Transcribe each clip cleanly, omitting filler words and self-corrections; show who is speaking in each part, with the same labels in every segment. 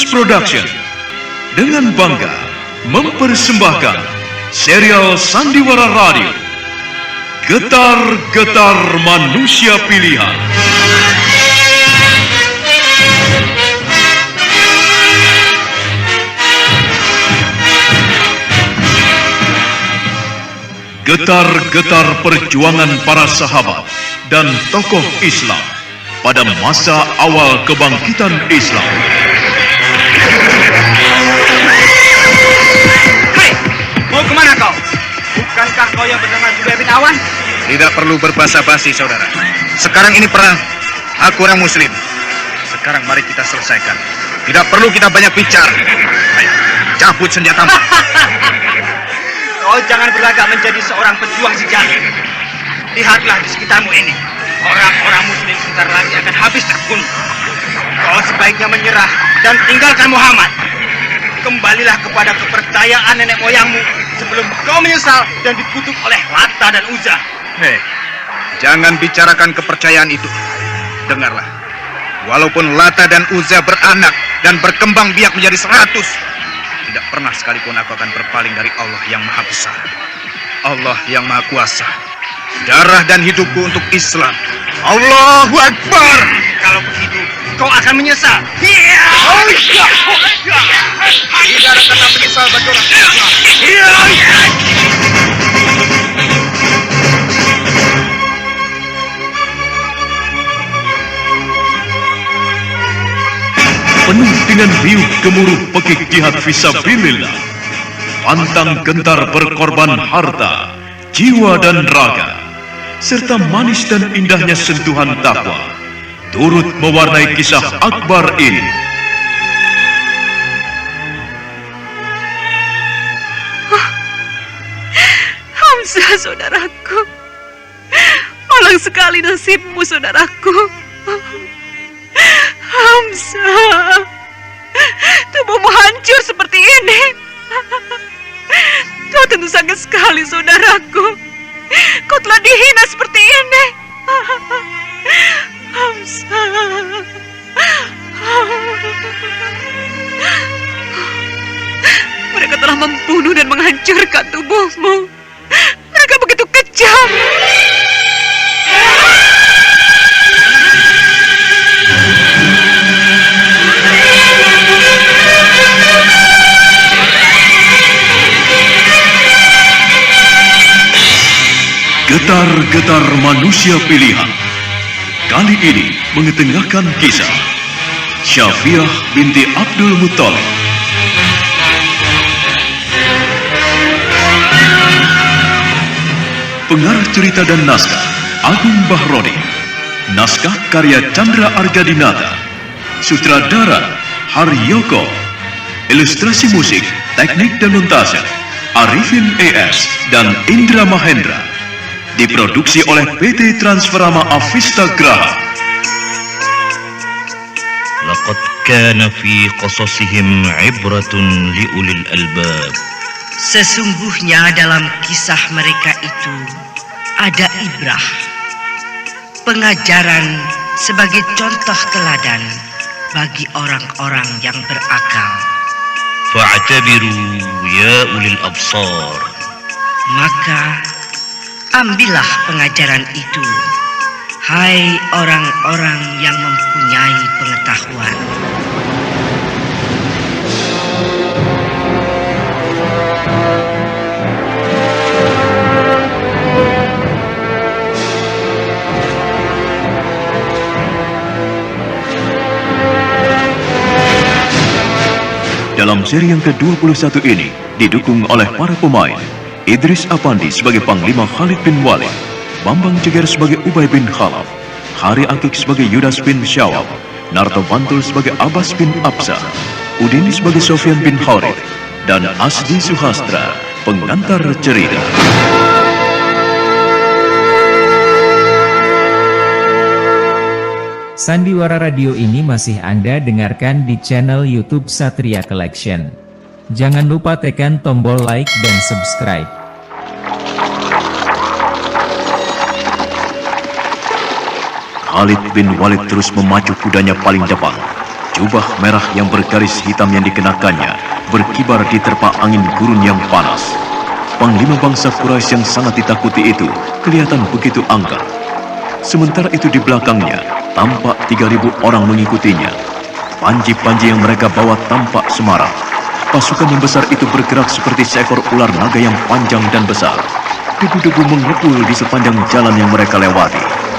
Speaker 1: Production dengan bangga mempersembahkan serial Sandiwara Radio Getar-Getar Manusia Pilihan. Getar-getar perjuangan para sahabat dan tokoh Islam pada masa awal kebangkitan Islam.
Speaker 2: Hei, mau kemana kau? Bukankah kau yang bernama Zubair bin Awan?
Speaker 3: Tidak perlu berbasa-basi, saudara. Sekarang ini perang. Aku orang Muslim. Sekarang mari kita selesaikan. Tidak perlu kita banyak bicara. Ayo, cabut senjatamu.
Speaker 2: Kau jangan berlagak menjadi seorang pejuang sejati. Lihatlah di sekitarmu ini. Orang-orang Muslim sebentar lagi akan habis terbunuh. Kau sebaiknya menyerah dan tinggalkan Muhammad. Kembalilah kepada kepercayaan nenek moyangmu sebelum kau menyesal dan dikutuk oleh Lata dan Uzza.
Speaker 3: Hei, jangan bicarakan kepercayaan itu. Dengarlah, walaupun Lata dan Uzza beranak dan berkembang biak menjadi 100, tidak pernah sekalipun aku akan berpaling dari Allah yang Maha Besar, Allah yang Maha Kuasa. Darah dan hidupku untuk Islam. Allahu Akbar.
Speaker 2: Kalau begitu, kau akan menyesal.
Speaker 3: Tidak ada kata menyesal bagi orang Islam.
Speaker 1: Penuh dengan riuh gemuruh pekik jihad fisabilillah, pantang gentar berkorban harta, jiwa dan raga, serta manis dan indahnya sentuhan takwa turut mewarnai kisah akbar ini.
Speaker 4: Hamzah, saudaraku, malang sekali nasibmu, saudaraku. Hamzah, tubuhmu hancur seperti ini. Kau tentu sakit sekali, saudaraku. Kau telah dihina seperti ini. Hamzah. Mereka telah membunuh dan menghancurkan tubuhmu. Mereka begitu kejam.
Speaker 1: Getar-getar manusia pilihan kali ini mengetengahkan kisah Syafiah binti Abdul Muttalib. Pengarah cerita dan naskah Agung Bahroni. Naskah karya Chandra Argadinata. Sutradara Haryoko. Ilustrasi musik, teknik dan montase Arifin ES dan Indra Mahendra. Diproduksi oleh PT Transferama Avista Graha.
Speaker 5: Laqad kana fi qasasihim ibratun liulil albab.
Speaker 6: Sesungguhnya dalam kisah mereka itu ada ibrah, pengajaran sebagai contoh teladan bagi orang-orang yang berakal.
Speaker 5: Fa'tabiru ya ulil absar.
Speaker 6: Maka ambillah pengajaran itu, hai orang-orang yang mempunyai pengetahuan.
Speaker 1: Dalam seri yang ke-21 ini didukung oleh para pemain Idris Apandi sebagai Panglima Khalid bin Walid, Bambang Jeger sebagai Ubay bin Khalaf, Hari Akik sebagai Yudas bin Syawab, Narto Bantul sebagai Abbas bin Absah, Udin sebagai Sofyan bin Harith, dan Asdi Suhastra, pengantar cerita.
Speaker 7: Sandiwara Radio ini masih Anda dengarkan di channel YouTube Satria Collection. Jangan lupa tekan tombol like dan subscribe.
Speaker 1: Khalid bin Walid terus memacu kudanya paling depan. Jubah merah yang bergaris hitam yang dikenakannya berkibar diterpa angin gurun yang panas. Panglima bangsa Quraisy yang sangat ditakuti itu kelihatan begitu angkat. Sementara itu di belakangnya tampak 3.000 orang mengikutinya. Panji-panji yang mereka bawa tampak semarak. Pasukan yang besar itu bergerak seperti seekor ular naga yang panjang dan besar. Debu-debu mengepul di sepanjang jalan yang mereka lewati.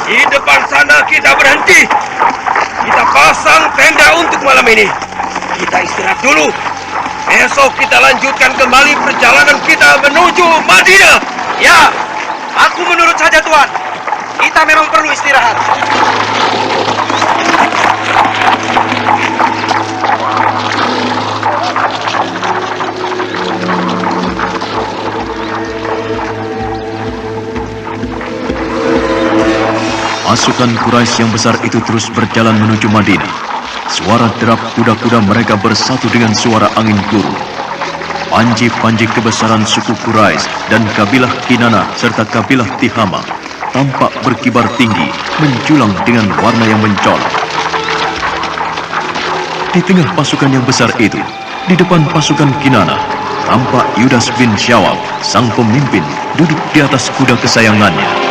Speaker 2: Di depan sana kita berhenti. Kita pasang tenda untuk malam ini. Kita istirahat dulu. Besok kita lanjutkan kembali perjalanan kita menuju Madinah. Ya, aku menurut saja Tuan. Kita memang perlu istirahat.
Speaker 1: Pasukan Quraisy yang besar itu terus berjalan menuju Madinah. Suara derap kuda-kuda mereka bersatu dengan suara angin gurun. Panji-panji kebesaran suku Quraisy dan kabilah Kinana serta kabilah Tihama tampak berkibar tinggi, menjulang dengan warna yang mencolok. Di tengah pasukan yang besar itu, di depan pasukan Kinana, tampak Yudas bin Syawal, sang pemimpin, duduk di atas kuda kesayangannya.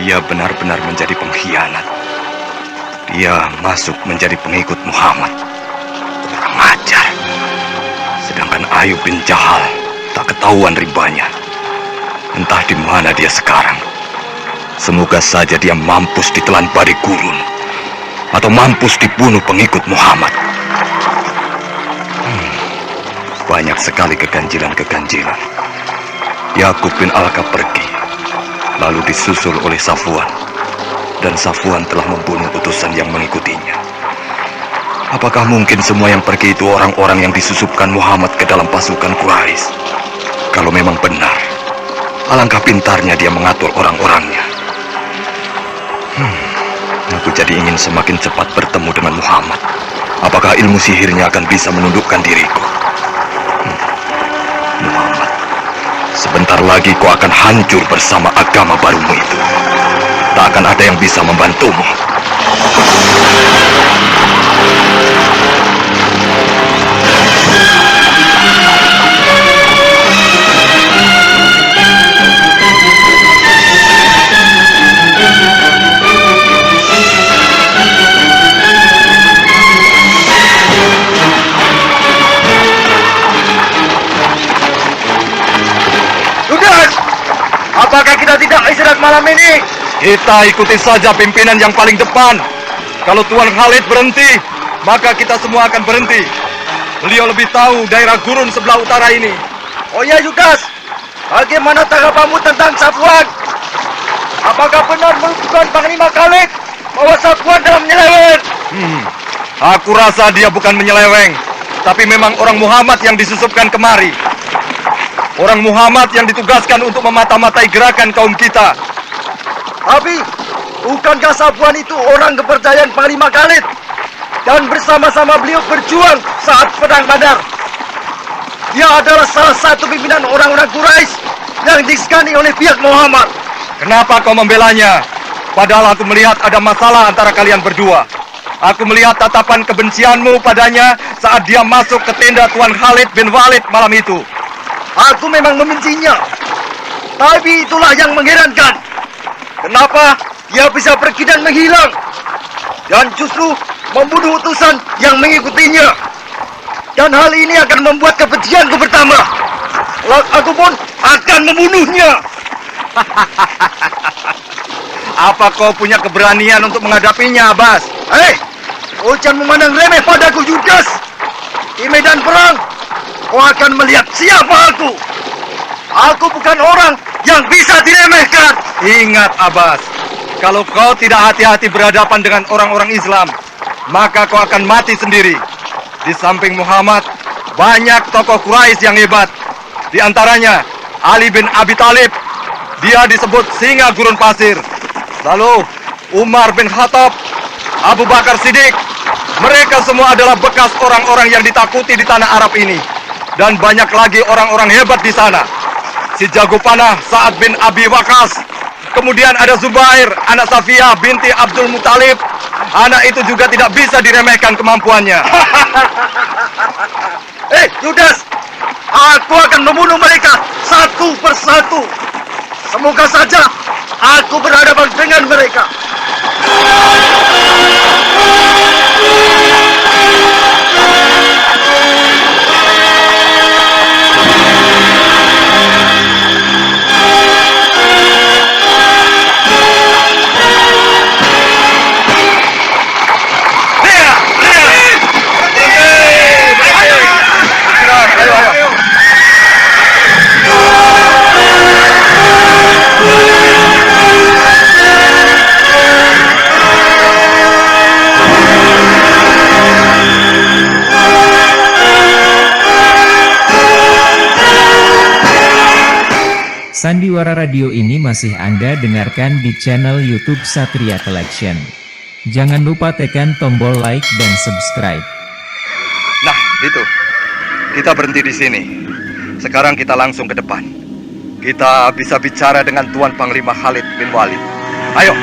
Speaker 2: Dia benar-benar menjadi pengkhianat. Dia masuk menjadi pengikut Muhammad. Kurang ajar. Sedangkan Ayub bin Jahal tak ketahuan ribanya. Entah di mana dia sekarang. Semoga saja dia mampus ditelan badai gurun atau mampus dibunuh pengikut Muhammad. Banyak sekali keganjilan-keganjilan. Yakub bin Alka pergi, lalu disusul oleh Safwan, dan Safwan telah membunuh utusan yang mengikutinya. Apakah mungkin semua yang pergi itu orang-orang yang disusupkan Muhammad ke dalam pasukan Quraisy? Kalau memang benar, alangkah pintarnya dia mengatur orang-orangnya. Aku jadi ingin semakin cepat bertemu dengan Muhammad. Apakah ilmu sihirnya akan bisa menundukkan diriku? Muhammad, sebentar lagi kau akan hancur bersama agama barumu itu. Tak akan ada yang bisa membantumu. Apakah kita tidak istirahat malam ini? Kita ikuti saja pimpinan yang paling depan. Kalau Tuan Khalid berhenti, maka kita semua akan berhenti. Beliau lebih tahu daerah gurun sebelah utara ini. Oh ya Yudas, bagaimana tanggapanmu tentang Safwan? Apakah benar bukan Panglima Khalid bahwa Safwan dalam menyeleweng? Aku rasa dia bukan menyeleweng, tapi memang orang Muhammad yang disusupkan kemari. Orang Muhammad yang ditugaskan untuk memata-matai gerakan kaum kita. Tapi, bukankah Safwan itu orang kepercayaan Panglima Khalid? Dan bersama-sama beliau berjuang saat Perang Badar. Dia adalah salah satu pimpinan orang-orang Quraisy yang disegani oleh pihak Muhammad. Kenapa kau membelanya? Padahal aku melihat ada masalah antara kalian berdua. Aku melihat tatapan kebencianmu padanya saat dia masuk ke tenda Tuan Khalid bin Walid malam itu. Aku memang membencinya. Tapi itulah yang mengherankan. Kenapa dia bisa pergi dan menghilang? Dan justru membunuh utusan yang mengikutinya. Dan hal ini akan membuat kebencianku bertambah. Aku pun akan membunuhnya. Apa kau punya keberanian untuk menghadapinya, Abbas? Kau jangan memandang remeh padaku, Yudas. Di medan perang, kau akan melihat siapa aku. Aku bukan orang yang bisa diremehkan. Ingat, Abbas, kalau kau tidak hati-hati berhadapan dengan orang-orang Islam, maka kau akan mati sendiri. Di samping Muhammad, banyak tokoh Quraisy yang hebat.
Speaker 8: Di antaranya Ali bin Abi Thalib, dia disebut singa gurun pasir. Lalu Umar bin Khattab, Abu Bakar Siddiq, mereka semua adalah bekas orang-orang yang ditakuti di tanah Arab ini. Dan banyak lagi orang-orang hebat di sana. Si jago panah Sa'ad bin Abi Waqqas. Kemudian ada Zubair, anak Safiyah binti Abdul Muthalib. Anak itu juga tidak bisa diremehkan kemampuannya.
Speaker 9: Yudas, aku akan membunuh mereka satu persatu. Semoga saja aku berhadapan dengan mereka.
Speaker 7: Sandiwara radio ini masih Anda dengarkan di channel YouTube Satria Collection. Jangan lupa tekan tombol like dan subscribe.
Speaker 8: Nah, itu. Kita berhenti di sini. Sekarang kita langsung ke depan. Kita bisa bicara dengan Tuan Panglima Khalid bin Walid. Ayo.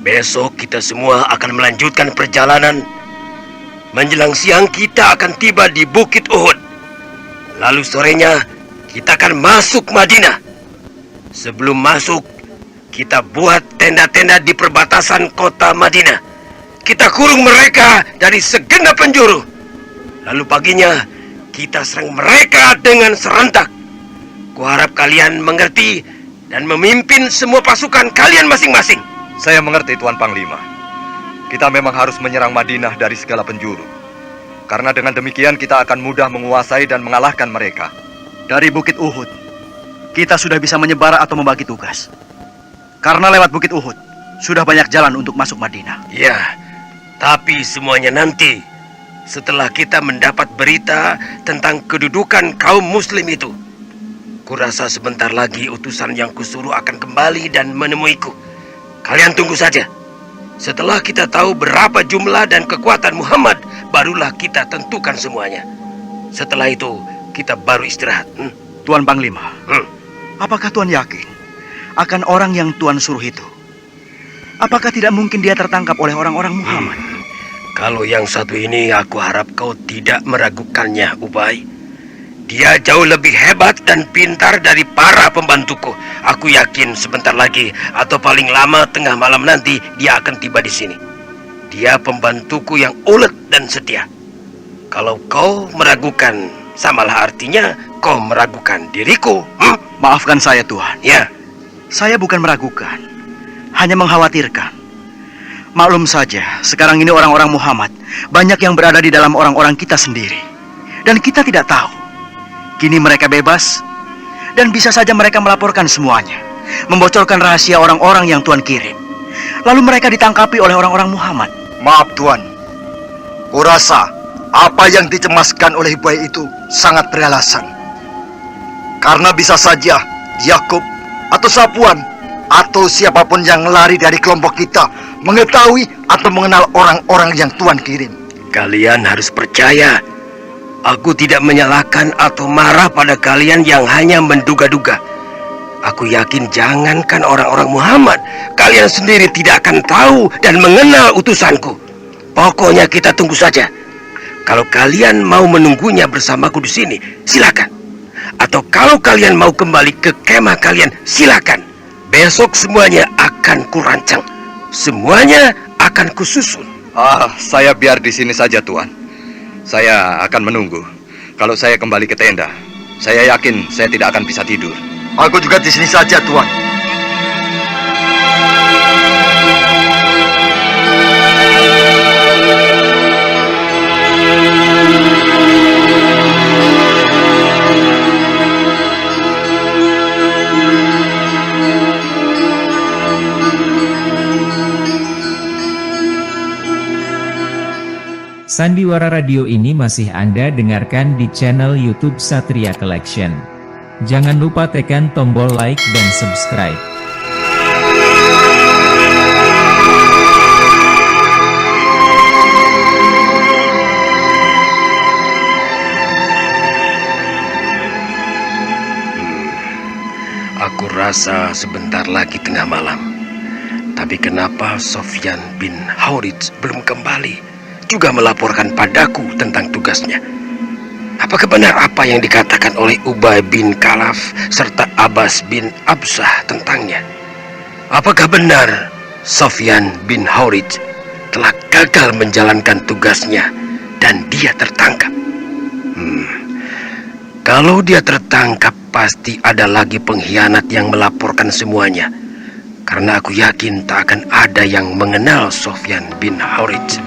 Speaker 9: Besok kita semua akan melanjutkan perjalanan. Menjelang siang kita akan tiba di Bukit Uhud. Lalu sorenya kita akan masuk Madinah. Sebelum masuk, kita buat tenda-tenda di perbatasan kota Madinah. Kita kurung mereka dari segenap penjuru. Lalu paginya kita serang mereka dengan serentak. Kuharap kalian mengerti dan memimpin semua pasukan kalian masing-masing.
Speaker 8: Saya mengerti, Tuan Panglima. Kita memang harus menyerang Madinah dari segala penjuru. Karena dengan demikian kita akan mudah menguasai dan mengalahkan mereka.
Speaker 10: Dari Bukit Uhud, kita sudah bisa menyebar atau membagi tugas. Karena lewat Bukit Uhud, sudah banyak jalan untuk masuk Madinah.
Speaker 9: Ya, tapi semuanya nanti. Setelah kita mendapat berita tentang kedudukan kaum muslim itu. Kurasa sebentar lagi utusan yang kusuruh akan kembali dan menemuiku. Kalian tunggu saja. Setelah kita tahu berapa jumlah dan kekuatan Muhammad, barulah kita tentukan semuanya. Setelah itu, kita baru istirahat.
Speaker 10: Tuan Panglima, apakah Tuan yakin akan orang yang Tuan suruh itu? Apakah tidak mungkin dia tertangkap oleh orang-orang Muhammad?
Speaker 9: Kalau yang satu ini, aku harap kau tidak meragukannya, Ubay. Dia jauh lebih hebat dan pintar dari para pembantuku. Aku yakin sebentar lagi atau paling lama tengah malam nanti dia akan tiba di sini. Dia pembantuku yang ulet dan setia. Kalau kau meragukan, samalah artinya kau meragukan diriku.
Speaker 10: Maafkan saya, Tuhan.
Speaker 9: Ya.
Speaker 10: Saya bukan meragukan, hanya mengkhawatirkan. Maklum saja, sekarang ini orang-orang Muhammad banyak yang berada di dalam orang-orang kita sendiri. Dan kita tidak tahu. Kini mereka bebas, dan bisa saja mereka melaporkan semuanya, membocorkan rahasia orang-orang yang Tuan kirim. Lalu mereka ditangkapi oleh orang-orang Muhammad.
Speaker 11: Maaf Tuan, kurasa apa yang dicemaskan oleh Ubay itu sangat beralasan. Karena bisa saja Yakub atau Safwan atau siapapun yang lari dari kelompok kita mengetahui atau mengenal orang-orang yang Tuan kirim.
Speaker 9: Kalian harus percaya. Aku tidak menyalahkan atau marah pada kalian yang hanya menduga-duga. Aku yakin jangankan orang-orang Muhammad, kalian sendiri tidak akan tahu dan mengenal utusanku. Pokoknya kita tunggu saja. Kalau kalian mau menunggunya bersamaku di sini, silakan. Atau kalau kalian mau kembali ke kemah kalian, silakan. Besok semuanya akan kurancang. Semuanya akan kususun.
Speaker 8: Saya biar di sini saja, Tuan. Saya akan menunggu. Kalau saya kembali ke tenda, saya yakin saya tidak akan bisa tidur.
Speaker 11: Aku juga di sini saja, Tuan.
Speaker 7: Sandiwara Radio ini masih Anda dengarkan di channel YouTube Satria Collection. Jangan lupa tekan tombol like dan subscribe.
Speaker 9: Aku rasa sebentar lagi tengah malam. Tapi kenapa Sofyan bin Haurits belum kembali, juga melaporkan padaku tentang tugasnya? Apakah benar apa yang dikatakan oleh Ubay bin Khalaf serta Abbas bin Absah tentangnya? Apakah benar Sofyan bin Haurits telah gagal menjalankan tugasnya dan dia tertangkap? Kalau dia tertangkap, pasti ada lagi pengkhianat yang melaporkan semuanya. Karena aku yakin tak akan ada yang mengenal Sofyan bin Haurits.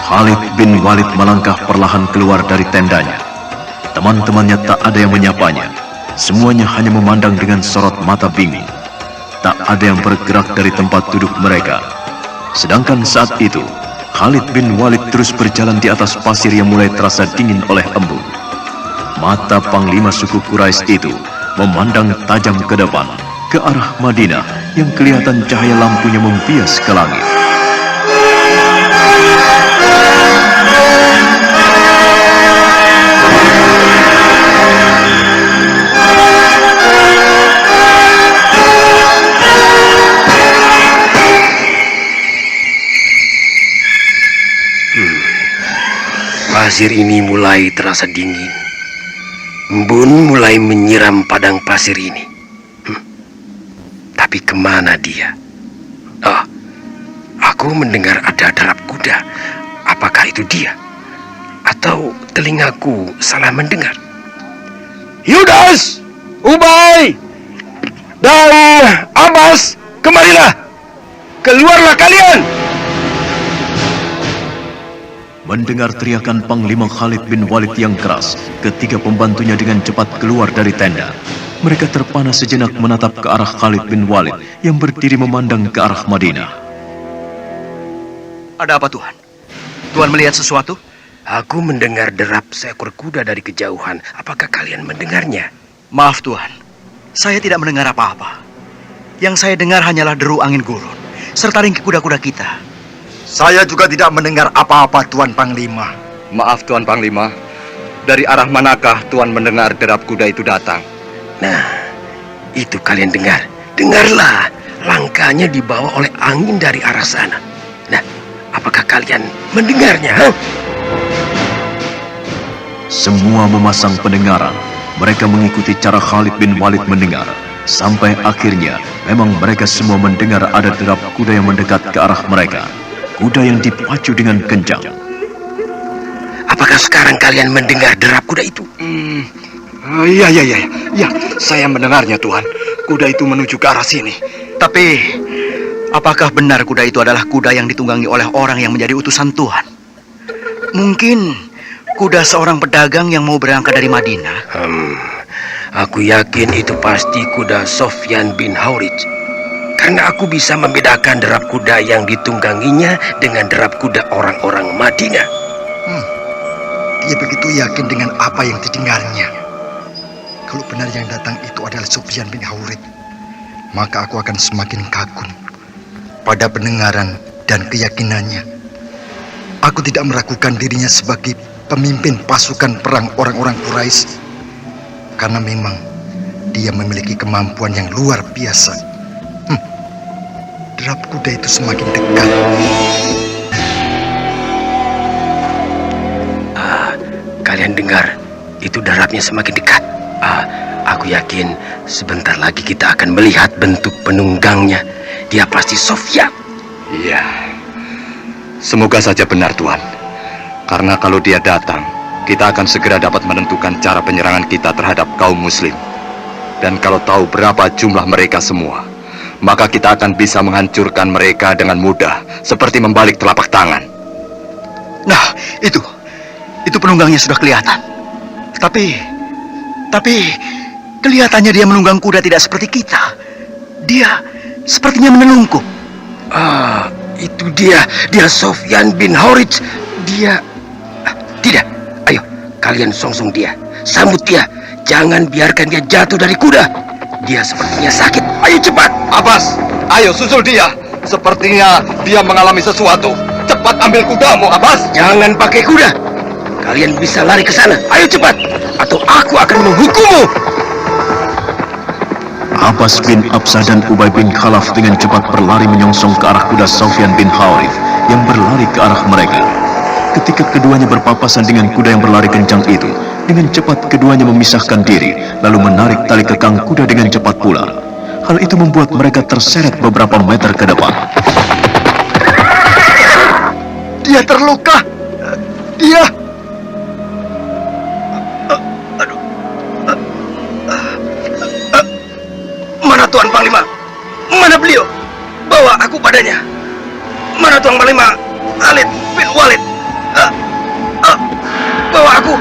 Speaker 1: Khalid bin Walid melangkah perlahan keluar dari tendanya. Teman-temannya tak ada yang menyapanya. Semuanya hanya memandang dengan sorot mata bingung. Tak ada yang bergerak dari tempat duduk mereka. Sedangkan saat itu, Khalid bin Walid terus berjalan di atas pasir yang mulai terasa dingin oleh embun. Mata panglima suku Quraisy itu memandang tajam ke depan, ke arah Madinah yang kelihatan cahaya lampunya membias ke langit.
Speaker 9: Pasir ini mulai terasa dingin. Embun mulai menyiram padang pasir ini. Tapi kemana dia? Oh, aku mendengar ada derap kuda. Apakah itu dia? Atau telingaku salah mendengar? Yudas, Ubay, dan Abbas, kemarilah. Keluarlah kalian.
Speaker 1: Mendengar teriakan Panglima Khalid bin Walid yang keras, ketiga pembantunya dengan cepat keluar dari tenda. Mereka terpana sejenak menatap ke arah Khalid bin Walid yang berdiri memandang ke arah Madinah.
Speaker 10: Ada apa, Tuhan? Tuhan melihat sesuatu?
Speaker 9: Aku mendengar derap seekor kuda dari kejauhan. Apakah kalian mendengarnya?
Speaker 10: Maaf, Tuhan. Saya tidak mendengar apa-apa. Yang saya dengar hanyalah deru angin gurun, serta ringkih kuda-kuda kita.
Speaker 11: Saya juga tidak mendengar apa-apa, Tuan Panglima.
Speaker 8: Maaf Tuan Panglima, dari arah manakah Tuan mendengar derap kuda itu datang?
Speaker 9: Nah, itu kalian dengar. Dengarlah, langkahnya dibawa oleh angin dari arah sana. Nah, apakah kalian mendengarnya?
Speaker 1: Semua memasang pendengaran. Mereka mengikuti cara Khalid bin Walid mendengar. Sampai akhirnya, memang mereka semua mendengar ada derap kuda yang mendekat ke arah mereka. Kuda yang dipacu dengan kencang.
Speaker 9: Apakah sekarang kalian mendengar derap kuda itu?
Speaker 8: Iya, saya mendengarnya Tuhan. Kuda itu menuju ke arah sini.
Speaker 10: Tapi, apakah benar kuda itu adalah kuda yang ditunggangi oleh orang yang menjadi utusan Tuhan? Mungkin kuda seorang pedagang yang mau berangkat dari Madinah.
Speaker 9: Aku yakin itu pasti kuda Sofyan bin Haurits. Karena aku bisa membedakan derap kuda yang ditungganginya dengan derap kuda orang-orang Madinah.
Speaker 11: Dia begitu yakin dengan apa yang didengarnya. Kalau benar yang datang itu adalah Sofyan bin Haurits, maka aku akan semakin kagum pada pendengaran dan keyakinannya. Aku tidak meragukan dirinya sebagai pemimpin pasukan perang orang-orang Quraisy, karena memang dia memiliki kemampuan yang luar biasa. Derap kuda itu semakin dekat.
Speaker 9: Kalian dengar, itu derapnya semakin dekat. Aku yakin sebentar lagi kita akan melihat bentuk penunggangnya. Dia pasti Sofyan.
Speaker 8: Iya. Semoga saja benar Tuhan. Karena kalau dia datang, kita akan segera dapat menentukan cara penyerangan kita terhadap kaum muslim. Dan kalau tahu berapa jumlah mereka semua, maka kita akan bisa menghancurkan mereka dengan mudah, seperti membalik telapak tangan.
Speaker 10: Nah, itu penunggangnya sudah kelihatan. Tapi Kelihatannya dia menunggang kuda tidak seperti kita. Dia sepertinya menelungkup.
Speaker 9: Ah, itu dia. Dia Sofyan bin Harits. Dia... Tidak. Ayo, kalian songsong dia. Sambut dia. Jangan biarkan dia jatuh dari kuda. Dia sepertinya sakit. Ayo cepat.
Speaker 8: Abbas, ayo susul dia. Sepertinya dia mengalami sesuatu. Cepat ambil kudamu, Abbas.
Speaker 9: Jangan pakai kuda. Kalian bisa lari ke sana. Ayo cepat. Atau aku akan menghukummu.
Speaker 1: Abbas bin Absah dan Ubay bin Khalaf dengan cepat berlari menyongsong ke arah kuda Sofyan bin Harith yang berlari ke arah mereka. Ketika keduanya berpapasan dengan kuda yang berlari kencang itu, dengan cepat keduanya memisahkan diri, lalu menarik tali kekang kuda dengan cepat pula. Hal itu membuat mereka terseret beberapa meter ke depan.
Speaker 11: Dia terluka. Dia...
Speaker 9: Mana Tuan Panglima? Mana beliau? Bawa aku padanya. Mana Tuan Panglima? Khalid bin Walid. Bawa aku.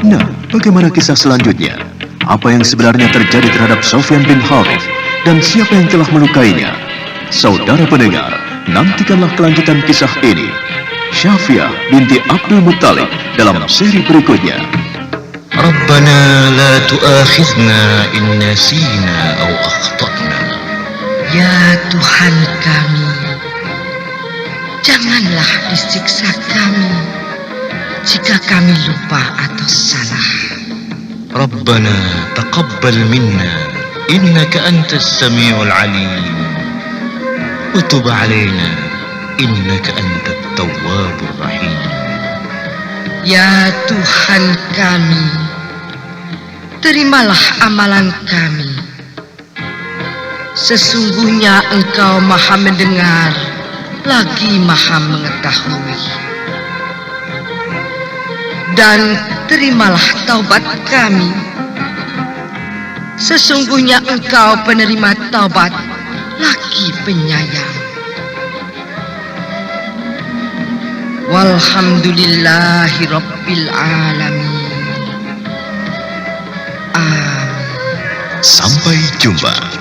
Speaker 1: Nah, bagaimana kisah selanjutnya? Apa yang sebenarnya terjadi terhadap Sofyan bin Harith dan siapa yang telah melukainya? Saudara pendengar, nantikanlah kelanjutan kisah ini. Syafiah binti Abdul Muttalib dalam seri berikutnya.
Speaker 5: ربنا لا تؤاخذنا إن نسينا أو أخطأنا.
Speaker 6: Ya Tuhan kami, janganlah disiksa kami jika kami lupa atau salah.
Speaker 5: ربنا تقبل منا إنك أنت السميع العليم وتب علينا إنك أنت التواب الرحيم.
Speaker 6: Ya Tuhan kami, terimalah amalan kami. Sesungguhnya Engkau Maha mendengar, lagi Maha mengetahui. Dan terimalah taubat kami. Sesungguhnya Engkau penerima taubat, lagi penyayang. Walhamdulillahi Rabbil Alamin. Amin.
Speaker 1: Sampai jumpa.